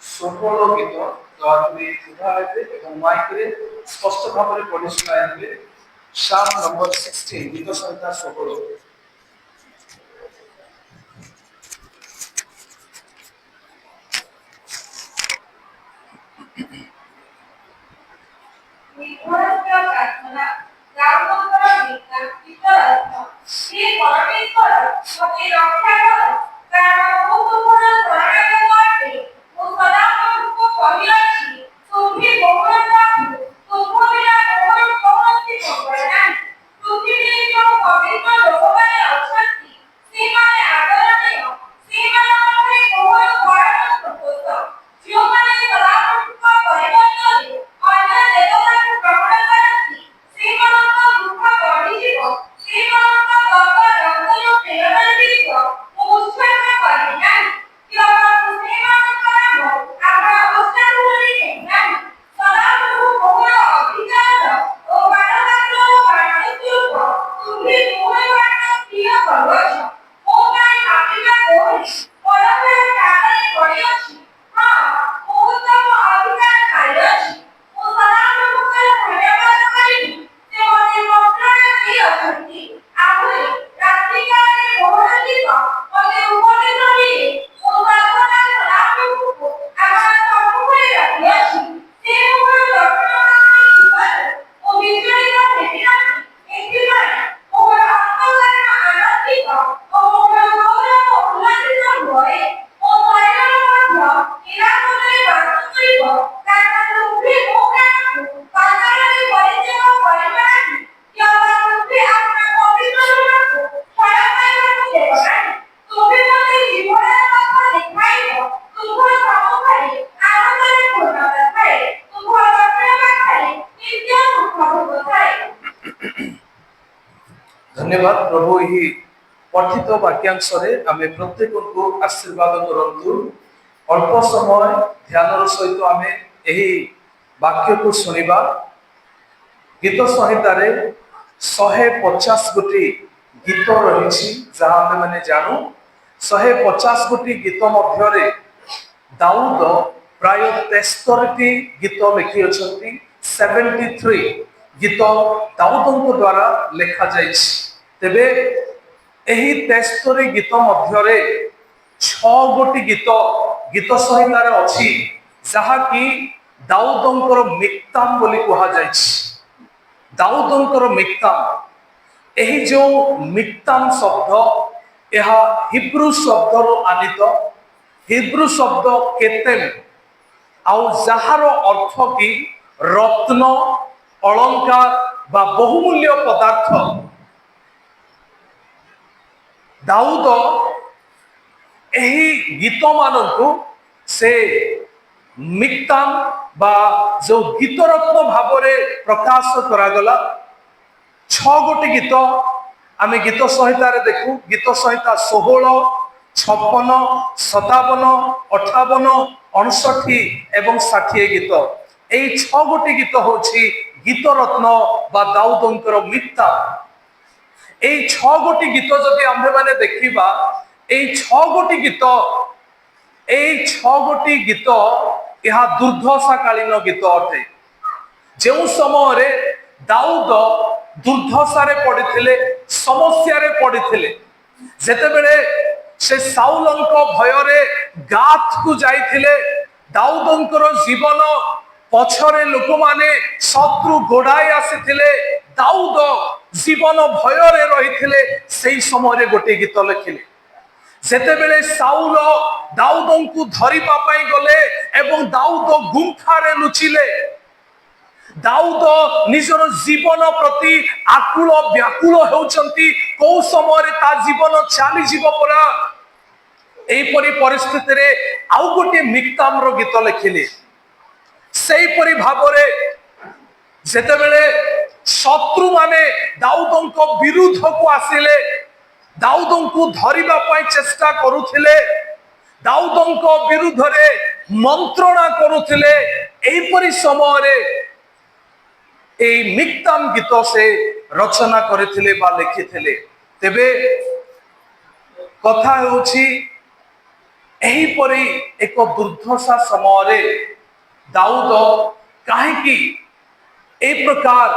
ଷୋହଳ ଗୀତ ଦୟାକରି ଉଭା ହେବେ ଏବଂ ମାଇକରେ ସ୍ପଷ୍ଟ ଭାବରେ ପଢ଼ି ଶୁଣାଇବେ। ସାମ ନମ୍ବର 16 ଗୀତ ସଂଖ୍ୟା 16। ପ୍ରାର୍ଥନା ରାମଙ୍କର ଗୀତା ଗୀତର ଅର୍ଥ ହେ ପରମେଶ୍ୱର ମୋତେ ରକ୍ଷା କର କାରଣ ମୁଁ ତୁମର ଶରଣାଗତ ଅଟେ। ମୁଁ ସଦା ତୁମକୁ କହିଅଛି ତୁମ୍ଭେ ମୋର ପ୍ରଭୁ ତୁମ୍ଭ ବିନା ମୋର କୌଣସି ମଙ୍ଗଳ ନାହିଁ। ପୃଥିବୀରେ ଯେଉଁ ପବିତ୍ର ଲୋକମାନେ ଅଛନ୍ତି ସେମାନେ ଆଦରଣୀୟ ସେମାନଙ୍କ ପାଖରେ କୋହର ଧରଣର ପ୍ରକୃତ ଯେଉଁମାନେ ସଦାପ୍ରଭୁଙ୍କ ପରିବର୍ତ୍ତନରେ ଅନ୍ୟ ଦେବତାଙ୍କୁ ଗ୍ରହଣ କରନ୍ତି ସେମାନଙ୍କ ଦୁଃଖ ବଢ଼ିଯିବ ସେମାନଙ୍କ ଗର୍ବ ରକ୍ତରୁ ପ୍ରେରଣା ମିଳିବ। ମୁଁ ଉତ୍ସାହ କରିବି ନାହିଁ କେବଳ ସେମାନଙ୍କ ନାମ ଆମର ଅବସ୍ଥାକୁ ଭୁଲିବେ ନାହିଁ। ସଦାପ୍ରଭୁ ମୋହର ଅଧିକାର ଓ ବାଣପାତ୍ରର ବାଣସ୍ୱରୂପ ତୁମ୍ଭେ ମୋହର ବାଣ ପ୍ରିୟ କରୁଅଛ। ମୋ ପାଇଁ ଭାବିବା କୋଉଠି ପରସ୍ପର କାନରେ ପଡ଼ିଅଛି। ହଁ ମୁଁ ତମ ଅଧିକାର ଖାଇଅଛି। ମୁଁ ସଦାପ୍ରଭୁଙ୍କର ଧନ୍ୟବାଦ କରିବି ସେ ମୋତେ ମନ୍ତ୍ରଣା ଦେଇଅଛନ୍ତି। ଆହୁରି ରାତ୍ରିକାଳରେ ମୋହର ଗୀତ ମୋତେ ଉପଦେଶ ଦିଏ। ମୁଁ ସର୍ବଦା ସଦାପ୍ରଭୁଙ୍କୁ ଆମର ସମ୍ମୁଖରେ ରଖିଅଛି। ସେ ମୋର ରକ୍ଷଣଶୀଳ ଥିବାରୁ ମୁଁ ବିଚଳିତ ହେବି ନାହିଁ। ଏଥିପାଇଁ ମୋର ଅନ୍ତଃକରଣ ଆନନ୍ଦିତ ଓ ମୋର ଗୌରବ ଉଲ୍ଲାସିତ ହୁଏ। ମୋ ଶରୀର ମଧ୍ୟ ନିରାପଦରେ ବାସ କରିବ କାରଣ ତୁମ୍ଭେ ମୋ ପ୍ରାଣକୁ ପାତାଳରେ ପରିତ୍ୟାଗ କରିବ ନାହିଁ। କେବଳ ତୁମ୍ଭେ ଆପଣା ପବିତ୍ର ଲୁଣକୁ କ୍ଷୟ ପାଇବାକୁ ଦେବ ନାହିଁ। ତୁମ୍ଭେ ମୋତେ ଜୀବନର ପଥ ଦେଖାଇବ। ତୁମ୍ଭ ସମ୍ମୁଖରେ ଆନନ୍ଦରେ ପୂର୍ଣ୍ଣତା ଥାଏ। ତୁମ୍ଭ ଦକ୍ଷିଣ ପାଖରେ ନିତ୍ୟ ସୁଖ ଭୋଗ ଥାଏ। ଧନ୍ୟବାଦ ପ୍ରଭୁ। ଏହି ପଠିତ ବାକ୍ୟାଂଶରେ ଆମେ ପ୍ରତ୍ୟେକଙ୍କୁ ଆଶୀର୍ବାଦ କରନ୍ତୁ। ଅଳ୍ପ ସମୟ ଧ୍ୟାନର ସହିତ ଆମେ ଏହି ବାକ୍ୟକୁ ଶୁଣିବା। ଗୀତ ସଂହିତାରେ 150 ଗୋଟି ଗୀତ ରହିଛି ଯାହା ଆମେମାନେ ଜାଣୁ। 150 ଗୋଟି ଗୀତ ମଧ୍ୟରେ ଦାଉଦ ପ୍ରାୟ 73ଟି ଗୀତ ଲେଖିଅଛନ୍ତି। 73 ଗୀତ ଦାଉଦଙ୍କ ଦ୍ୱାରା ଲେଖାଯାଇଛି। ତେବେ ଏହି 73 ଗୀତ ମଧ୍ୟରେ 6 ଗୋଟି ଗୀତ ଗୀତ ସଂହିତାରେ ଅଛି ଯାହାକି ଦାଉଦଙ୍କର ମିକ୍ତାମ ବୋଲି କୁହାଯାଇଛି। ଦାଉଦଙ୍କର ମିକ୍ତାମ। ଏହି ଯେଉଁ ମିକ୍ତାମ ଶବ୍ଦ ଏହା ହିବ୍ରୁ ଶବ୍ଦରୁ ଆନିତ। ହିବ୍ରୁ ଶବ୍ଦ କେତେମ ଆଉ ଯାହାର ଅର୍ଥ କି ରତ୍ନ ଅଳଙ୍କାର ବା ବହୁମୂଲ୍ୟ ପଦାର୍ଥ। ଦାଉଦ ଏହି ଗୀତମାନଙ୍କୁ ସେ ମିକ୍ତାମ ବା ଯେଉଁ ଗୀତରତ୍ନ ଭାବରେ ପ୍ରକାଶ କରାଗଲା। 6 ଗୋଟି ଗୀତ ଆମେ ଗୀତ ସଂହିତାରେ ଦେଖୁ। ଗୀତ ସଂହିତା 16, 56, 57, 58, 59 ଏବଂ 60 ଗୀତ। এই 6 ଗୋଟି ଗୀତ ହେଉଛି ଗୀତରତ୍ନ ବା ଦାଉଦଙ୍କର ମିକ୍ତାମ। এই 6 ଗୋଟି ଗୀତ ଯଦି ଆମ୍ଭେମାନେ ଦେଖିବା, এই 6 ଗୋଟି ଗୀତ ଏହା ଦୁର୍ଦ୍ଦଶାକାଳୀନ ଗୀତ ଅଟେ। ଯେଉଁ ସମୟରେ ଦାଉଦ ଦୁର୍ଦ୍ଦଶାରେ ପଡ଼ିଥିଲେ, ସମସ୍ୟାରେ ପଡ଼ିଥିଲେ, ଯେତେବେଳେ ସେ ସାଉଲଙ୍କ ଭୟରେ ଗାଥକୁ ଯାଇଥିଲେ, ଦାଉଦଙ୍କର ଜୀବନ ପଛରେ ଲୋକମାନେ ଶତ୍ରୁ ଗୋଡ଼ାଇ ଆସିଥିଲେ, ଦାଉଦ ଜୀବନ ଭୟରେ ରହିଥିଲେ, ସେହି ସମୟରେ ଗୋଟିଏ ଗୀତ ଲେଖିଲେ। ଯେତେବେଳେ ସାଉଲ ଦାଉଦଙ୍କୁ ଧରିବା ପାଇଁ ଗଲେ ଏବଂ ଦାଉଦ ଗୁମ୍ଫାରେ ଲୁଚିଲେ, ଦାଉଦ ନିଜର ଜୀବନ ପ୍ରତି ଆକୁଳ ବ୍ୟାକୁଳ ହେଉଛନ୍ତି। କୋଉ ସମୟରେ ତା ଜୀବନ ଚାଲିଯିବ ପରା। ଏହିପରି ପରିସ୍ଥିତିରେ ଆଉ ଗୋଟିଏ ମିକ୍ତାମର ଗୀତ ଲେଖିଲେ। ସେହିପରି ଭାବରେ ଯେତେବେଳେ ଶତ୍ରୁମାନେ ଦାଉଦଙ୍କ ବିରୁଦ୍ଧକୁ ଆସିଲେ, ଦାଉଦଙ୍କୁ ଧରିବା ପାଇଁ ଚେଷ୍ଟା କରୁଥିଲେ, ଦାଉଦଙ୍କ ବିରୁଦ୍ଧରେ ମନ୍ତ୍ରଣା କରୁଥିଲେ, ଏହିପରି ସମୟରେ এই মিক্তাম গীত সে রচনা করেছিলে বা লিখিଥିଲେ। তেবে কথা ହେଉଛି एहीपरि एक दुर्दशा समय दाऊद कहीं ए प्रकार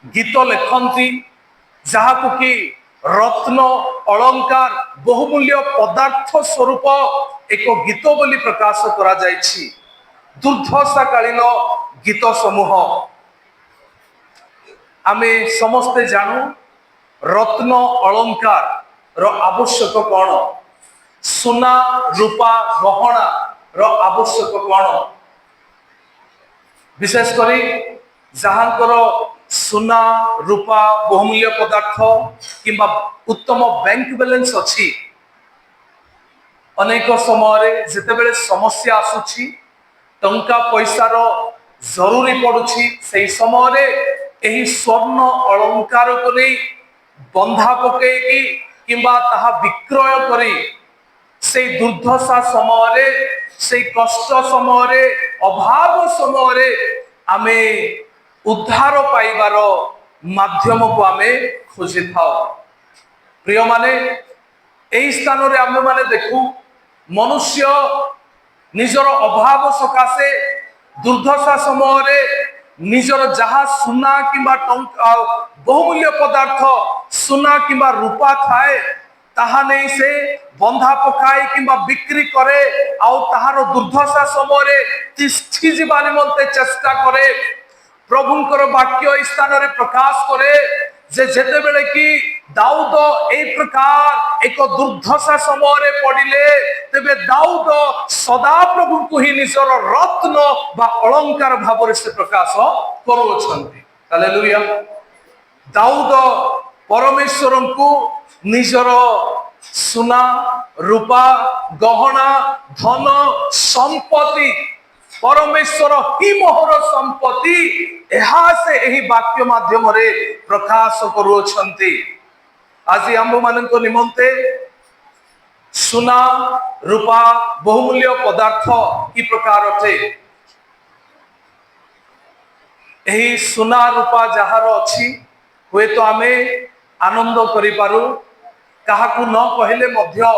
गीत लिखती जहाकु कि रत्न अलंकार बहुमूल्य पदार्थ स्वरूप एक गीत बोली प्रकाश करा जायछि। दुर्दशा कालीन गीत समूह आमे समस्ते जानू रत्न अलंकार रो आवश्यक कौन, सुना रूपा गहना रो आवश्यक कौन। विशेषकर जहांकर सुना रूपा बहुमूल्य पदार्थ किंबा उत्तम बैंक बैलेंस अच्छी, अनेक समय जितेबेले समस्या आसुची टंका पैसार जरूरी पड़ुची से समय एही स्वर्ण अलंकार को नहीं बंधा पकईकी किंबा ताहा विक्रय करी से दुर्दशा समय से कष्ट समय अभाव समय आमे उद्धार पाइबार माध्यम को आमे खोजी था। प्रिय माने एही स्थान रे आमे माने देखू मनुष्य निजर अभाव सकाशे दुर्दशा समय निजर जहा सुना किंबा टंका बहुमूल्य पदार्थ सुना किंबा रूपा थाए ताहा नहीं से बंधा पकाए किंबा बिक्री करे आउ ताहार दुर्दशा समय तिष्ठी जीवा निमंते चेष्टा करे। प्रभुंकर वाक्य स्थान रे प्रकाश करे जे जेतेबेले कि दाऊद ए प्रकार एक दुर्दशा समय पड़िले तेबे दाऊद सदा प्रभु को ही निजर रत्न बा अलंकार भाव से प्रकाश करुछंती। हालेलुया। दाऊद परमेश्वर को निजर सुना रूपा गहना धन संपत्ति परमेश्वर ही मोहर संपत्ति एहा से एही वाक्य माध्यम रे प्रकाश करुछंती। आज आम मान निमंते सुना रूपा बहुमूल्य पदार्थ कि प्रकार अटे। एही सुना रूपा जहार अच्छी हुए तो आमे आनंद करि पारू, काहाकू न कहले मध्य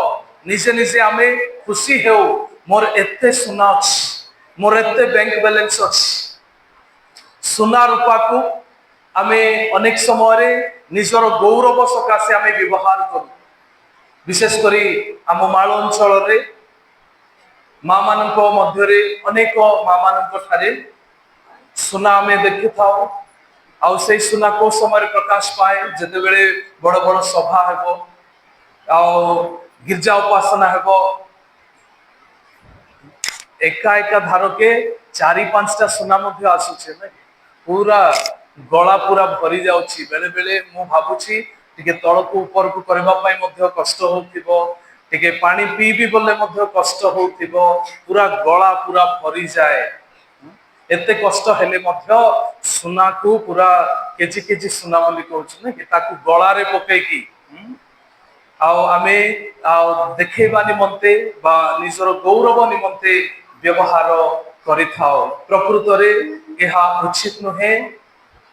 निजे निजे आमे खुशी हेउ मोर एते सुना अछि, मोर एते बैंक बैलेंस अछि। सुना रूपा को आमे अनेक समय निजर गौरव सकाशे आमे व्यवहार करू। विशेषकर आम माल अंचल रे माँ मानक मध्य अनेक माँ मानक ठारे सुना आमे देखि थाउ आउ से सुना को समय प्रकाश पाए जते बेले बड़ बड़ सभा हेबो आउ गिरजा उपासना हेबो एका एका धारके 4-5टा सुना मध्य आसुचे ना पूरा गला पूरा भरी जाउची। बेले बेले मु भाबुची टिके तळकू ऊपर को करबा पई मध्य कष्ट होथिबो, टिके पानी पीबी बोले मध्य कष्ट होथिबो, पूरा गला पूरा भरी जाए। एते कष्ट हेले मध्य सुना को पूरा केजी केजी सुना बोली कहउछ ना कि ताकू गला रे पके की आउ आमे आउ देखेबा निमंते बा निजर गौरव निमंते व्यवहार करिथाओ। प्रकृत रे एहा उचित नुहे।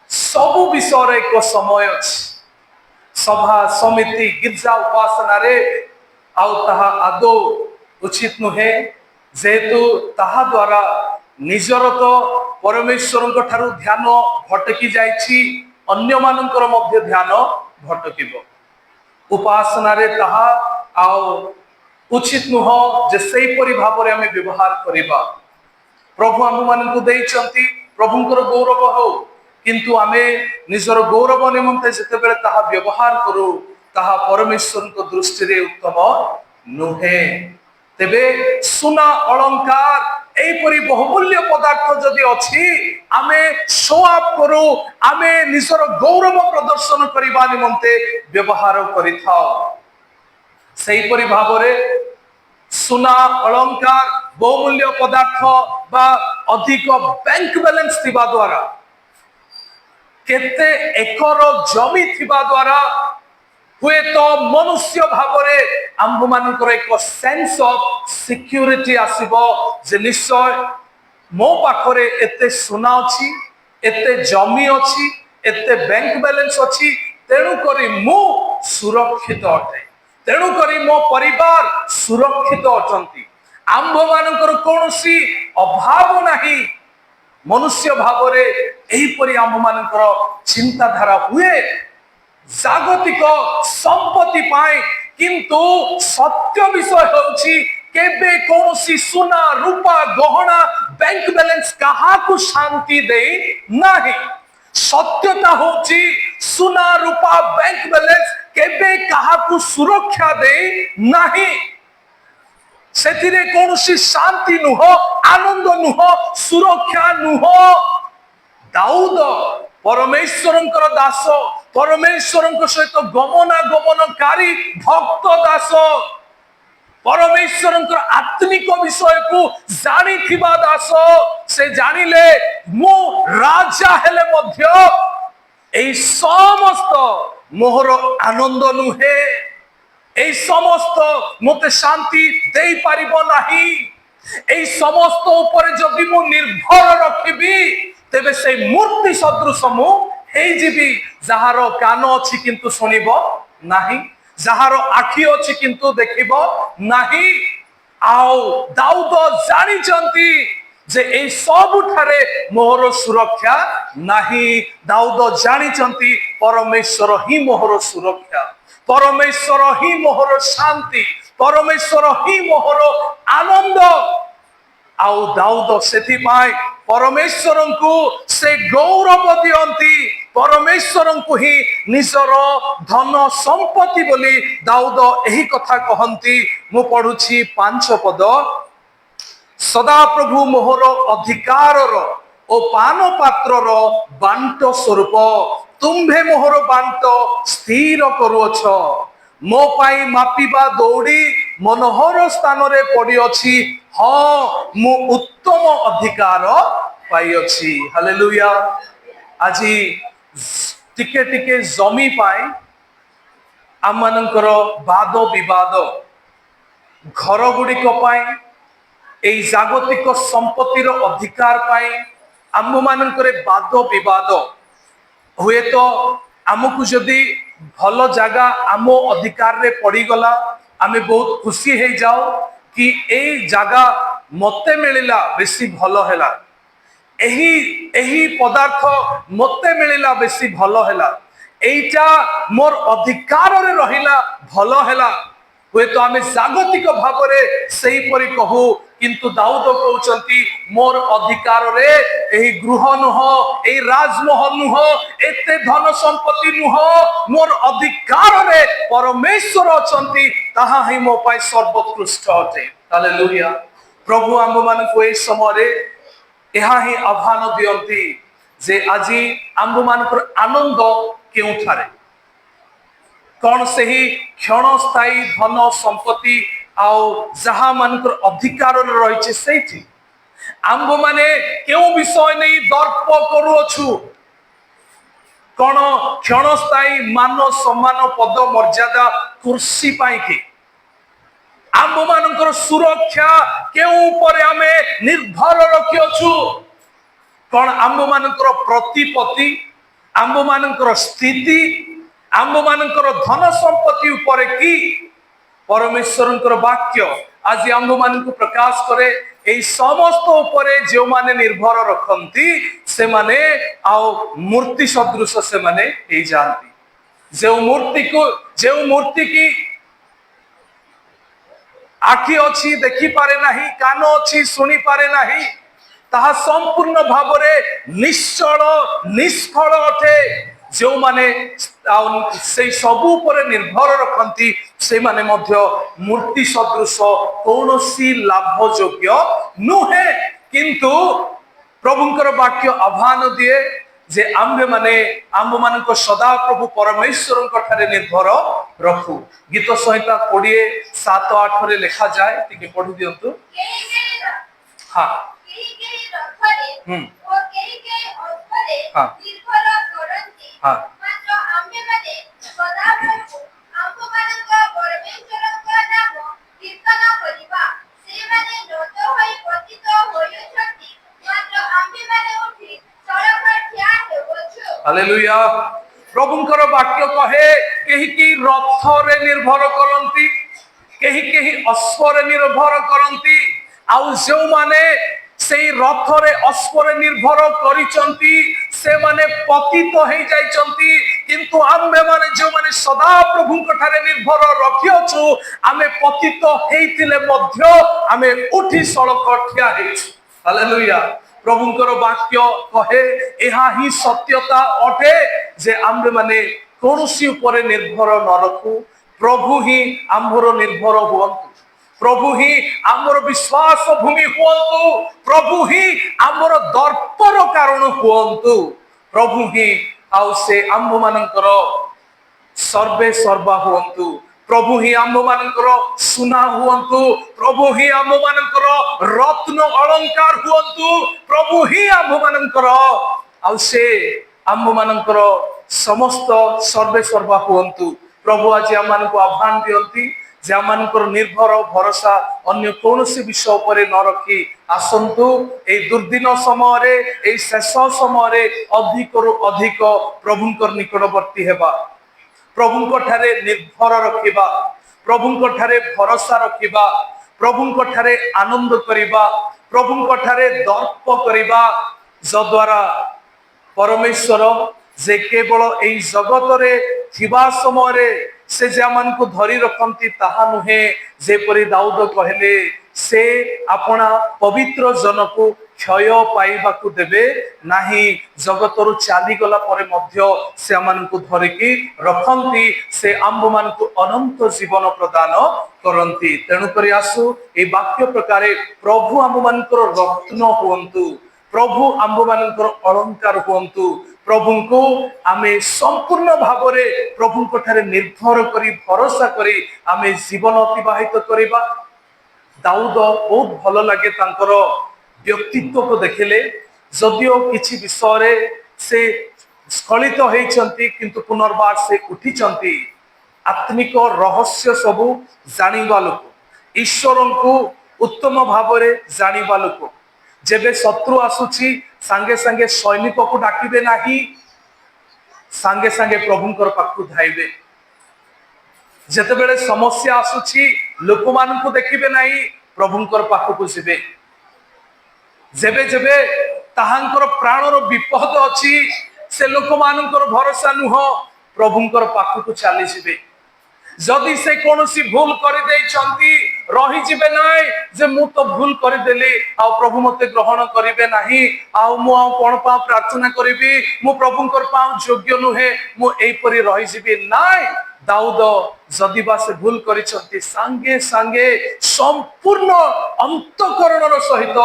सबु विषय एक समय अछि। सभा समिति गिरजा उपासना रे आउ ताहा आदो उचित नुहे, जेहेतु ताहा द्वारा निजर तो परमेश्वर ठारू ध्यान भटकी जाइछि, अन्य मानकर मध्य ध्यान भटकिबो। उपासना रे ताहा आउ उचित नुह जे सेही परि भाबरे हमें व्यवहार करिबा। प्रभु आम मानकु देइचंती प्रभुंकर गौरव हो, किंतु आमे निजर गौरव निमंते जते बेले ताहा व्यवहार करू ताहा परमेश्वर को दृष्टि रे उत्तम नुहे। तेबे सुना अलंकार एपरी बहुमूल्य पदार्थ जदि अछि आमे शो अप करू, आमे निजर गौरव प्रदर्शन करिबा निमंते व्यवहार करिथाओ। सेही परि भाबरे सुना अलंकार बहुमूल्य पदार्थ बा अधिक बैंक बैलेंस थिबा द्वारा केते एकर जमी थिबा द्वारा हुए तो मनुष्य भावरे आंभ मानकर एक सेंस ऑफ सिक्योरिटी आसीबो जे निश्चय मो पाखरे एते सुना अछि, एते जमी अछि, एते बैंक बैलेंस अछि, तेणु करी मु सुरक्षित अटे। तेणु करी मो परिवार सुरक्षित अछंती आंभ मानकर कोनोसी अभाव नाही मनुष्य भावरे एहीपरि आंभ मानकर चिंताधारा हुए जागतिक संपत्ति पाए किंतु सत्य विषय होछि केबे कोनोसी सुना रूपा गहना बैंक बैलेंस कहा को शांति दे नाही सत्यता होछि सुना रूपा बैंक बैलेंस केबे कहा को सुरक्षा दे नाही सेथिरे कोनोसी शांति नुह आनंद नुह सुरक्षा नुह दाऊद परमेश्वरंकर दास परमेश्वरंक सहित गमनागमनकारी भक्त दास परमेश्वरंकर आत्मिक विषय को जानी थिबा दास से जानिले मु राजा हेले मध्य एई समस्त मोहर आनंद नुहे एई समस्त मते शांति देई पारिबो नाही एई समस्त ऊपर जदि मु निर्भर रखिबी तेबे से मूर्ति सदृश मु हेई जीवी जहार कान अछि किंतु सुनिबो नाही जहार आखि अछि किंतु देखिबो नाही आउ दाऊद जानि चंती जे ए सब ठारे मोहर सुरक्षा नाही दाऊद जानि चंती परमेश्वर ही मोहर सुरक्षा परमेश्वर ही मोहर शांति परमेश्वर ही मोहर आनंद आउ दाऊद सेथि पाए परमेश्वर को से गौरव दियंती परमेश्वर को ही निजर धन संपत्ति बोली दाऊद एही कथा कहंती मु पढुछि 5 पद सदा प्रभु मोहर अधिकार ओ पान पात्र बांट स्वरूप तुम्भे मोहर बांट स्थिर करुअछ मो पाई मापिबा दौड़ी मनोहर स्थान रे पड़ी अछि हाँ मु उत्तम अधिकार पाई अछि हालेलुया आजी टिके टिके जमी पाई आम मानकर वाद विवाद घर गुड़िक पाई एई जागतिक संपत्तिर अधिकार पाई आम मानकर वाद विवाद हुए तो आमको जदि भल जगह आम अधिकार रे पड़ी गला आमे बहुत खुशी हो जाओ कि ए जगह मते मिलिला बेसी भल हैला एही पदार्थ मते मिलिला बेसी भल हैला एइटा मोर अधिकार रे रहिला भल हैला हुए तो आमे जागतिक भाव रे सही परि कहू किंतु दाऊद कहउचंती मोर अधिकार रे एही गृह नुह एही राजमहल नुह एते धन संपत्ति नुह मोर अधिकार रे परमेश्वर अछंती ताहा ही मो पाई सर्वोत्कृष्ट अटे हालेलुया प्रभु आम मान को ए समय रे एहा ही आह्वान दियंती जे आजी आम मान आनंद केउ थारे कौन से ही क्षण स्थायी धन संपत्ति आउ जहा मानकर अधिकार रही से आंब माने क्यों विषय नहीं दर्प करुअछु कौन क्षण स्थायी मान सम्मान पद मर्यादा कुर्सी पाई कि आंब मानकर सुरक्षा क्यों ऊपर आमे निर्भर रखिअछु कौन आंब मानकर प्रतिपत्ति आंब मानकर स्थिति आंब मानकर धन संपत्ति ऊपर की परमेश्वर वाक्य आज आंब मान को प्रकाश करे एई समस्त ऊपर जो माने निर्भर रखंती से माने आओ मूर्ति सदृश से माने हे जानती जो मूर्ति की आखि अच्छी देखि पारे नाही कान अच्छी सुनी पारे नाही ताहा संपूर्ण भाव रे निश्चल निष्फल अटे जो माने से सबु पर निर्भर रखंती से माने मध्य मूर्ति सदृश कौनसी लाभ योग्य नुहे किंतु प्रभुंकर वाक्य आह्वान दिए जे आम्भे माने आंब मान सदा प्रभु परमेश्वर ठारे निर्भर रखु गीत संहिता 20:7-8 रे लिखा जाए टिके पढ़ि दियंतु हाँ हाँ हालेलुया प्रभुंकर वाक्य कहे କେହି କେହି ରଥରେ ନିର୍ଭର କରନ୍ତି, କେହି କେହି ଅଶ୍ୱରେ ନିର୍ଭର କରନ୍ତି, ଆଉ ଯେଉଁମାନେ ସେଇ ରଥରେ ଅଶ୍ୱରେ ନିର୍ଭର କରିଛନ୍ତି ସେମାନେ ପତିତ ହେଇଯାଇଛନ୍ତି। କିନ୍ତୁ ଆମ୍ଭେମାନେ ଯେଉଁମାନେ ସଦା ପ୍ରଭୁଙ୍କ ଠାରେ ନିର୍ଭର ରଖିଅଛୁ, ଆମେ ପତିତ ହେଇଥିଲେ ମଧ୍ୟ ଆମେ ଉଠି ସଳଖ ଠିଆ ହେଇଛୁ। ହାଲେଲୁୟା। ପ୍ରଭୁଙ୍କର ବାକ୍ୟ କହେ, ଏହା ହିଁ ସତ୍ୟତା ଅଟେ ଯେ ଆମ୍ଭେମାନେ କୌଣସି ଉପରେ ନିର୍ଭର ନ ରଖୁ, ପ୍ରଭୁ ହିଁ ଆମ୍ଭର ନିର୍ଭର ହୁଅନ୍ତୁ, ପ୍ରଭୁ ହିଁ ଆମର ବିଶ୍ୱାସ ଭୂମି ହୁଅନ୍ତୁ, ପ୍ରଭୁ ହିଁ ଆମର ଦର୍ପର କାରଣ ହୁଅନ୍ତୁ, ପ୍ରଭୁ ହିଁ ଆଉ ସେ ଆମ୍ଭମାନଙ୍କର ସର୍ବେ ସର୍ବା ହୁଅନ୍ତୁ, ପ୍ରଭୁ ହିଁ ଆମ୍ଭମାନଙ୍କର ସୁନା ହୁଅନ୍ତୁ, ପ୍ରଭୁ ହିଁ ଆମ୍ଭମାନଙ୍କର ରତ୍ନ ଅଳଙ୍କାର ହୁଅନ୍ତୁ, ପ୍ରଭୁ ହିଁ ଆମ୍ଭମାନଙ୍କର ଆଉ ସେ ଆମ୍ଭମାନଙ୍କର ସମସ୍ତ ସର୍ବେ ସର୍ବା ହୁଅନ୍ତୁ। ପ୍ରଭୁ ଆଜି ଆମମାନଙ୍କୁ ଆହ୍ୱାନ ଦିଅନ୍ତି ଯେ ଆମମାନଙ୍କର ନିର୍ଭର ଭରସା ଅନ୍ୟ କୌଣସି ବିଷୟ ଉପରେ ନ ରଖି ଆସନ୍ତୁ এই ଦୁର୍ଦିନ ସମୟରେ, এই ଶେଷ ସମୟରେ ଅଧିକରୁ ଅଧିକ ପ୍ରଭୁଙ୍କର ନିକଟବର୍ତ୍ତୀ ହେବା, ପ୍ରଭୁଙ୍କ ଠାରେ ନିର୍ଭର ରଖିବା, ପ୍ରଭୁଙ୍କ ଠାରେ ଭରସା ରଖିବା, ପ୍ରଭୁଙ୍କ ଠାରେ ଆନନ୍ଦ କରିବା, ପ୍ରଭୁଙ୍କ ଠାରେ ଦର୍ପ କରିବା, ଯଦ୍ୱାରା ପରମେଶ୍ୱର ଯେ କେବଳ ଏହି ଜଗତରେ ଥିବା ସମୟରେ ସେ ଯେ ଆମମାନଙ୍କୁ ଧରି ରଖନ୍ତି ତାହା ନୁହେଁ। ଯେପରି ଦାଉଦ କହିଲେ, ସେ ଆପଣା ପବିତ୍ର ଜନକୁ କ୍ଷୟ ପାଇବାକୁ ଦେବେ ନାହିଁ, ଜଗତରୁ ଚାଲିଗଲା ପରେ ମଧ୍ୟ ସେ ଆମମାନଙ୍କୁ ଧରିକି ରଖନ୍ତି, ସେ ଆମ୍ଭମାନଙ୍କୁ ଅନନ୍ତ ଜୀବନ ପ୍ରଦାନ କରନ୍ତି। ତେଣୁକରି ଆସୁ এই ବାକ୍ୟ ପ୍ରକାରେ ପ୍ରଭୁ ଆମ୍ଭମାନଙ୍କର ରତ୍ନ ହୁଅନ୍ତୁ, ପ୍ରଭୁ ଆମ୍ଭମାନଙ୍କର ଅଳଙ୍କାର ହୁଅନ୍ତୁ, ପ୍ରଭୁଙ୍କୁ ଆମେ ସମ୍ପୂର୍ଣ୍ଣ ଭାବରେ ପ୍ରଭୁଙ୍କ ଠାରେ ନିର୍ଭର କରି ଭରସା କରି ଆମେ ଜୀବନ ଅତିବାହିତ କରିବା। ଦାଉଦ ବହୁତ ଭଲ ଲାଗେ ତାଙ୍କର ବ୍ୟକ୍ତିତ୍ୱକୁ ଦେଖିଲେ, ଯଦିଓ କିଛି ବିଷୟରେ ସେ ସ୍ଖଳିତ ହେଇଛନ୍ତି କିନ୍ତୁ ପୁନର୍ବାର ସେ ଉଠିଛନ୍ତି। ଆତ୍ମିକ ରହସ୍ୟ ସବୁ ଜାଣିବା ଲୋକ, ଈଶ୍ୱରଙ୍କୁ ଉତ୍ତମ ଭାବରେ ଜାଣିବା ଲୋକ, ଯେବେ ଶତ୍ରୁ ଆସୁଛି ସାଙ୍ଗେ ସାଙ୍ଗେ ସୈନିକକୁ ଡାକିବେ ନାହିଁ, ସାଙ୍ଗେ ସାଙ୍ଗେ ପ୍ରଭୁଙ୍କର ପାଖକୁ ଧାଇବେ। ଯେତେବେଳେ ସମସ୍ୟା ଆସୁଛି ଲୋକମାନଙ୍କୁ ଦେଖିବେ ନାହିଁ, ପ୍ରଭୁଙ୍କର ପାଖକୁ ଯିବେ। ଯେବେ ଯେବେ ତାହାଙ୍କର ପ୍ରାଣର ବିପଦ ଅଛି, ସେ ଲୋକମାନଙ୍କର ଭରସା ନୁହଁ, ପ୍ରଭୁଙ୍କର ପାଖକୁ ଚାଲିଯିବେ। ଯଦି ସେ କୌଣସି ଭୁଲ କରିଦେଇଛନ୍ତି ରହିଯିବେ ନାହିଁ ଯେ ମୁଁ ତ ଭୁଲ କରିଦେଲି ଆଉ ପ୍ରଭୁ ମତେ ଗ୍ରହଣ କରିବେ ନାହିଁ, ଆଉ ମୁଁ ଆଉ କଣ ପାଇଁ ପ୍ରାର୍ଥନା କରିବି, ମୁଁ ପ୍ରଭୁଙ୍କର ପାଇଁ ଯୋଗ୍ୟ ନୁହେଁ, ମୁଁ ଏଇପରି ରହିଯିବି ନାହିଁ। ଦାଉଦ ଯଦି ବା ସେ ଭୁଲ କରିଛନ୍ତି ସାଙ୍ଗେ ସାଙ୍ଗେ ସମ୍ପୂର୍ଣ୍ଣ ଅନ୍ତଃକରଣର ସହିତ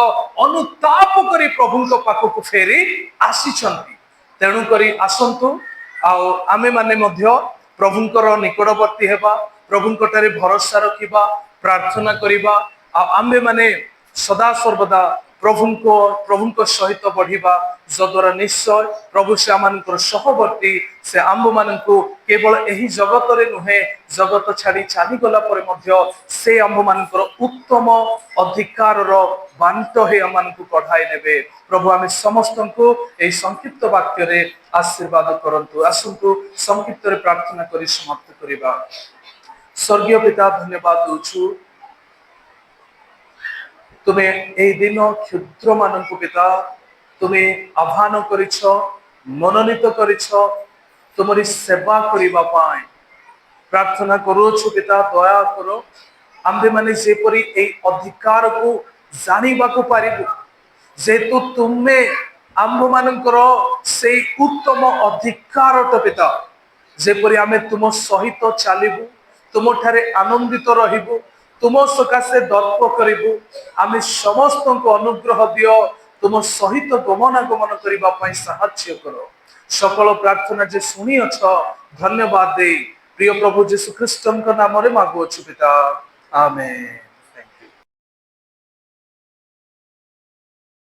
ଅନୁତାପ କରି ପ୍ରଭୁଙ୍କ ପାଖକୁ ଫେରି ଆସିଛନ୍ତି। ତେଣୁକରି ଆସନ୍ତୁ ଆଉ ଆମେମାନେ ମଧ୍ୟ ପ୍ରଭୁଙ୍କର ନିକଟବର୍ତ୍ତୀ ହେବା, ପ୍ରଭୁଙ୍କ ଠାରେ ଭରସା ରଖିବା, ପ୍ରାର୍ଥନା କରିବା, ଆଉ ଆମେମାନେ ସଦାସର୍ବଦା ପ୍ରଭୁଙ୍କ ସହିତ ବଢିବା, ଯଦ୍ୱାରା ନିଶ୍ଚୟ ପ୍ରଭୁ ସେ ଆମମାନଙ୍କର ସହବର୍ତ୍ତୀ, ସେ ଆମ୍ଭମାନଙ୍କୁ କେବଳ ଏହି ଜଗତରେ ନୁହେଁ, ଜଗତ ଛାଡି ଚାଲିଗଲା ପରେ ମଧ୍ୟ ସେ ଆମ୍ଭମାନଙ୍କର ଉତ୍ତମ ଅଧିକାରର ବାଣ୍ଟ ହେଇ ଆମମାନଙ୍କୁ କଢାଇ ନେବେ। ପ୍ରଭୁ ଆମେ ସମସ୍ତଙ୍କୁ ଏହି ସଂକ୍ଷିପ୍ତ ବାକ୍ୟରେ ଆଶୀର୍ବାଦ କରନ୍ତୁ। ଆସନ୍ତୁ ସଂକ୍ଷିପ୍ତରେ ପ୍ରାର୍ଥନା କରି ସମାପ୍ତ କରିବା। ସ୍ୱର୍ଗୀୟ ପିତା, ଧନ୍ୟବାଦ ଦଉଛୁ, ତୁମେ এই দিନ କ୍ଷୁଦ୍ର ମାନଙ୍କୁ ପିତା ତୁମେ ଆହ୍ୱାନ କରିଛ, ମନୋନୀତ କରିଛ ତୁମରି ସେବା କରିବା ପାଇଁ। ପ୍ରାର୍ଥନା କରୁଅଛୁ ପିତା, ଦୟା କର ଆମ୍ଭେମାନେ ଯେପରି ଏହି ଅଧିକାରକୁ ଜାଣିବାକୁ ପାରିବୁ, ଯେହେତୁ ତୁମେ ଆମ୍ଭମାନଙ୍କର ସେଇ ଉତ୍ତମ ଅଧିକାରଟା ପିତା, ଯେପରି ଆମେ ତୁମ ସହିତ ଚାଲିବୁ, ତୁମଠାରେ ଆନନ୍ଦିତ ରହିବୁ, ତୁମ ସକାଶେ ଦର୍ପ କରିବୁ। ଆମେ ସମସ୍ତଙ୍କୁ ଅନୁଗ୍ରହ ଦିଅ, ତୁମ ସହିତ ଗମନାଗମନ କରିବା ପାଇଁ ସାହାଯ୍ୟ କର। সকল ପ୍ରାର୍ଥନା ଯେ ଶୁଣିଅଛ ଧନ୍ୟବାଦ ଦେଇ ପ୍ରିୟ ପ୍ରଭୁ ଯୀଶୁ ଖ୍ରୀଷ୍ଟଙ୍କ ନାମରେ ମାଗୁଅଛୁ ପିତା, ଆମେନ୍।